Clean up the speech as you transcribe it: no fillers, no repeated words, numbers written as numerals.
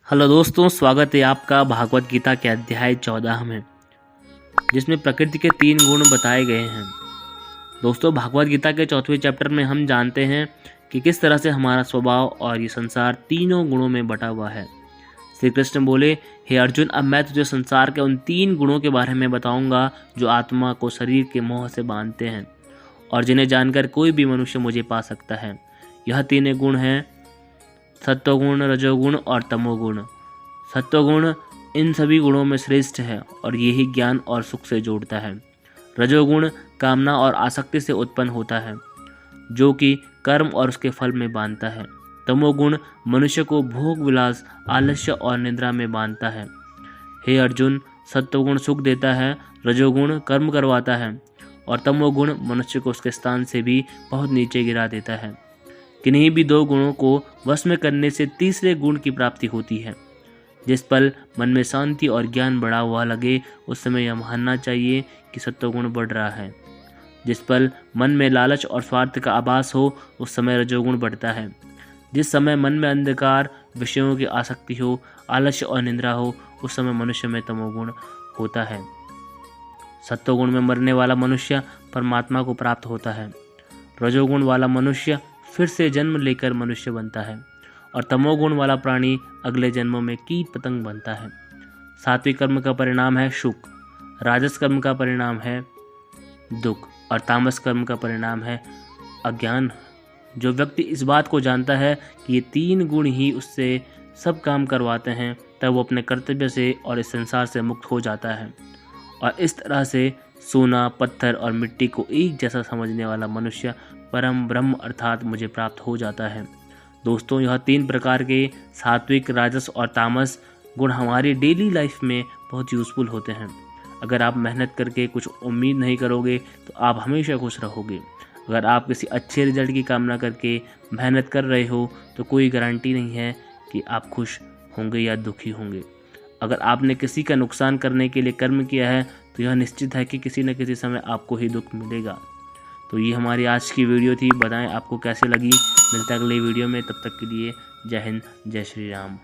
Hello दोस्तों, स्वागत है आपका भागवत गीता के अध्याय 14 में, जिसमें प्रकृति के 3 गुण बताए गए हैं। दोस्तों, भागवत गीता के 4वें चैप्टर में हम जानते हैं कि किस तरह से हमारा स्वभाव और ये संसार तीनों गुणों में बटा हुआ है। श्री कृष्ण बोले, हे अर्जुन, अब मैं तुझे संसार के उन 3 गुणों के बारे में बताऊंगा जो आत्मा को शरीर के मोह से बांधते हैं और जिन्हें जानकर कोई भी मनुष्य मुझे पा सकता है। यह 3 गुण हैं सत्वगुण, रजोगुण और तमोगुण। सत्वगुण इन सभी गुणों में श्रेष्ठ है और यही ज्ञान और सुख से जोड़ता है। रजोगुण कामना और आसक्ति से उत्पन्न होता है, जो कि कर्म और उसके फल में बांधता है। तमोगुण मनुष्य को भोग विलास, आलस्य और निद्रा में बांधता है। हे अर्जुन, सत्वगुण सुख देता है, रजोगुण कर्म करवाता है और तमोगुण मनुष्य को उसके स्थान से भी बहुत नीचे गिरा देता है। किन्हीं भी 2 गुणों को वश में करने से तीसरे गुण की प्राप्ति होती है। जिस पल मन में शांति और ज्ञान बढ़ा हुआ लगे, उस समय यह मानना चाहिए कि सत्वगुण बढ़ रहा है। जिस पल मन में लालच और स्वार्थ का आभास हो, उस समय रजोगुण बढ़ता है। जिस समय मन में अंधकार, विषयों की आसक्ति हो, आलस्य और निद्रा हो, उस समय मनुष्य में तमोगुण होता है। सत्वगुण में मरने वाला मनुष्य परमात्मा को प्राप्त होता है। रजोगुण वाला मनुष्य फिर से जन्म लेकर मनुष्य बनता है और तमोगुण वाला प्राणी अगले जन्मों में कीट पतंग बनता है। सात्विक कर्म का परिणाम है सुख, राजस कर्म का परिणाम है दुख और तामस कर्म का परिणाम है अज्ञान। जो व्यक्ति इस बात को जानता है कि ये 3 गुण ही उससे सब काम करवाते हैं, तब वो अपने कर्तव्य से और इस संसार से मुक्त हो जाता है और इस तरह से सोना, पत्थर और मिट्टी को एक जैसा समझने वाला मनुष्य परम ब्रह्म अर्थात मुझे प्राप्त हो जाता है। दोस्तों, यह 3 प्रकार के सात्विक, राजस और तामस गुण हमारी डेली लाइफ में बहुत यूज़फुल होते हैं। अगर आप मेहनत करके कुछ उम्मीद नहीं करोगे तो आप हमेशा खुश रहोगे। अगर आप किसी अच्छे रिजल्ट की कामना करके मेहनत कर रहे हो तो कोई गारंटी नहीं है कि आप खुश होंगे या दुखी होंगे। अगर आपने किसी का नुकसान करने के लिए कर्म किया है तो यह निश्चित है कि किसी न किसी समय आपको ही दुख मिलेगा। तो ये हमारी आज की वीडियो थी। बताएं आपको कैसे लगी। मिलता है अगले वीडियो में, तब तक के लिए जय हिंद, जय श्री राम।